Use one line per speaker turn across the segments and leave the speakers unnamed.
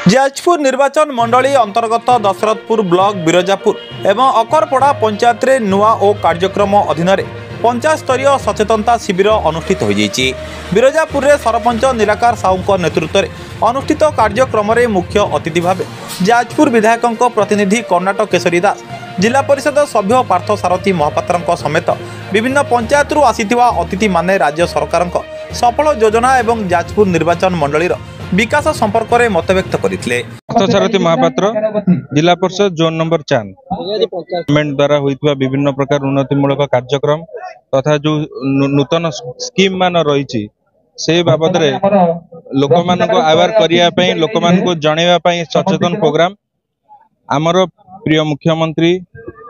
जाजपुर निर्वाचन मंडली अंतर्गत दशरथपुर ब्लॉक बिरजापुर एवं अकरपड़ा पंचायत रे नुआ ओ कार्यक्रम अधीन पंचायत स्तरीय सचेतनता शिविर अनुष्ठित हो बिरजापुर रे सरपंच निराकार साहू नेतृत्व में अनुष्ठित कार्यक्रम रे मुख्य अतिथि भाव जाजपुर विधायकों प्रतिनिधि कर्णाटक केशरी दास जिला परिषद सभ्य पार्थ सारथी महापात्र समेत विभिन्न पंचायत आसीथिबा अतिथि माने राज्य सरकार सफल योजना एवं जाजपुर निर्वाचन मंडलीर विकास संपर्क में मत व्यक्त करते।
सारथी महापात्र जिला परिषद जोन नंबर 4 गवर्नमेंट द्वारा होइतिबा विभिन्न प्रकार उन्नतिमूलक कार्यक्रम तथा जो नूतन स्कीम मान रही से बाबद लोक मान अवेयर करने लोक मान जनइबा सचेतन प्रोग्राम आमर प्रिय मुख्यमंत्री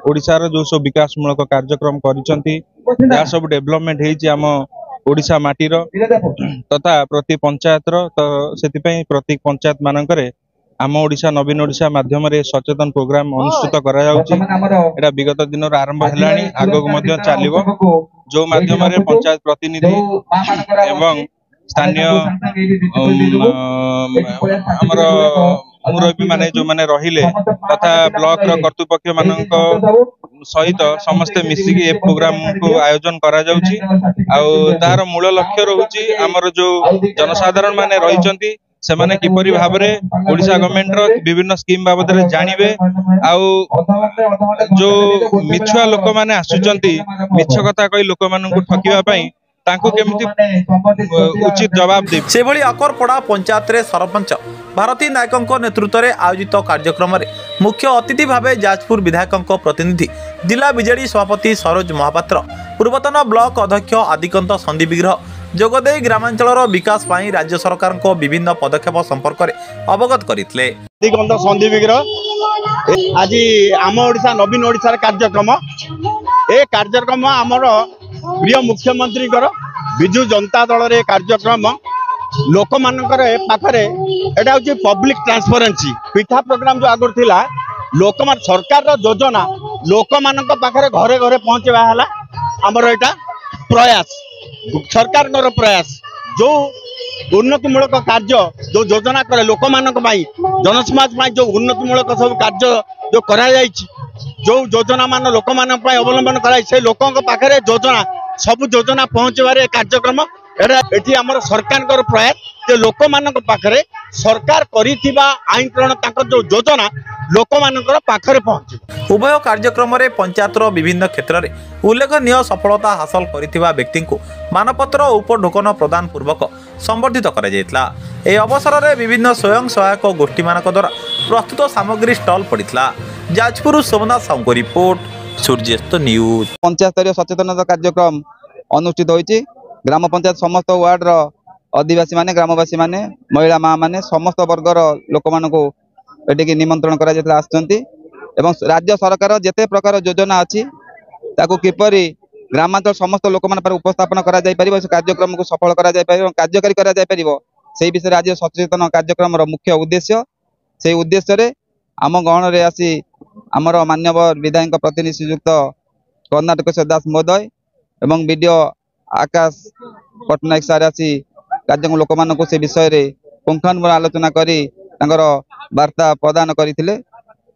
ओडिशार जो सब विकासमूलक कार्यक्रम करिसंती सब डेवलपमेंट होइछि आम ओडिशा माटीर तथा प्रति पंचायत तो से प्रत्येक पंचायत मानकरे आम ओडिशा नवीन ओडिशा माध्यम सचेतन प्रोग्राम अनुष्ठित करा विगत दिन आरंभ है आगक चलो जो माध्यम पंचायत प्रतिनिधि एवं स्थानीय आमर मुरब्बी माने जो माने रहिले तथा ब्लॉक कर्तृपक्ष मान सहित समस्ते मिसिकी ए प्रोग्राम को आयोजन करा जाउची तार मूल लक्ष्य रहउची आमर जो जनसाधारण माने रहिचंती से माने किपरि भाबरे ओडिशा गवर्नमेंट रो विभिन्न स्कीम बाबद रे जानिबे जो मिछुआ लोक माने आसुचंती मिछ कथा कहि लोक मान को ठकिबा पई तांको केमिति उचित जवाब दे
से भली अकरपड़ा पंचायत रे सरपंच भारती नायकों नेतृत्व में आयोजित कार्यक्रम में मुख्य अतिथि भावे जाजपुर विधायकों प्रतिनिधि जिला बीजेडी सभापति सरोज महापात्र पूर्वतन ब्लॉक अध्यक्ष आदिकांत सन्दी विग्रह जोगदे ग्रामांचल विकास पाई राज्य सरकार को विभिन्न पदक्षेप संपर्क में अवगत करते।
आदिकांत सन्दी विग्रह आज आम ओडिशा नवीन ओडिशा कार्यक्रम ए कार्यक्रम आमर प्रिय मुख्यमंत्री विजु जनता दल रे कार्यक्रम लोक मानकर पाखरे एटा होची पब्लिक ट्रांसपेरेंसी पिठा प्रोग्राम जो आगर थिला लोक मान सरकार रो योजना लोक मानक पाखरे घरे घरे पहुंचवा हला हमर एटा प्रयास सरकार नो प्रयास जो उन्नतिमूलक कार्य जो योजना करे लोक मानक पाई जनसमाज पाई जो उन्नतिमूलक सब कार्य जो करा जायछि जो योजना मान लोक मानक पाई अवलंबन कराई से लोकों पाखरे योजना सब योजना पहुंचबारे कार्यक्रम एटी आमर सरकार प्रयास जे लोक मानक पाखरे सरकार करिथिबा आईन प्रण तांकर जो योजना लोक मानकर पाखरे पहुंचे।
उभय कार्यक्रम में पंचायत विभिन्न क्षेत्र में उल्लेखनीय सफलता हासिल करिथिबा व्यक्ति को मानपत्र और उपढोकन प्रदान पूर्वक संबर्धित करा जायतला। ए अवसर में विभिन्न स्वयं सहायक गोष्ठी मानक द्वारा प्रस्तुत सामग्री स्टॉल पड़ितला। जाजपुर सोमनाथ साहू को रिपोर्ट सूर्यास्त न्यूज।
पंचायत स्तरीय सचेतनता कार्यक्रम अनुष्ठित होइछि। ग्राम पंचायत समस्त वार्ड रो आदिवासी माने ग्रामवासी माने महिला माँ माने समस्त वर्गर लोक मानकु एटिकी निमंत्रण करा जेतला आछंती एवं राज्य सरकार जेते प्रकार योजना अछि ताकू किपरि ग्रामांचल समस्त लोक मान पर उपस्थापन करा जाय परिबो से कार्यक्रम को सफल करा जाय परिबो कार्यकारी करा जाय परिबो सेही विषय राज्य सचेतन कार्यक्रम रो मुख्य उद्देश्य से उद्देश्य रे आम गण रे आसी आमर मान्यवर विधायक प्रतिनिधि श्रीयुक्त कर्णाटक दास महोदय एवं वीडियो आकाश पट्टनायक सार आसी राज्य लोक मान से विषय रे पुंखानुपुंख आलोचना करी तांकर वार्ता प्रदान करथिले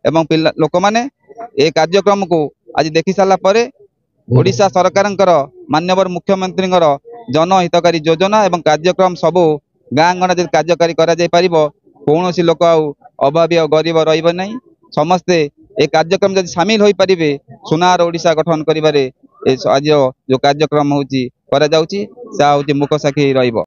एवं लोक माने ए कार्यक्रम को आज देखि साला परे ओडिशा सरकारंकर मान्यवर मुख्यमंत्री जनहितकारी योजना एवं कार्यक्रम सबू गाँ गणा जो कार्यकारी करा जाय परिबो कौनसी लोक अभावी और गरीब रहिबो नहीं समस्ते ए कार्यक्रम जब सामिल हो पारे सुनार ओडिशा गठन करिबारे आज जो कार्यक्रम होची करा जाउची सा होची मुख साखी रहिबो।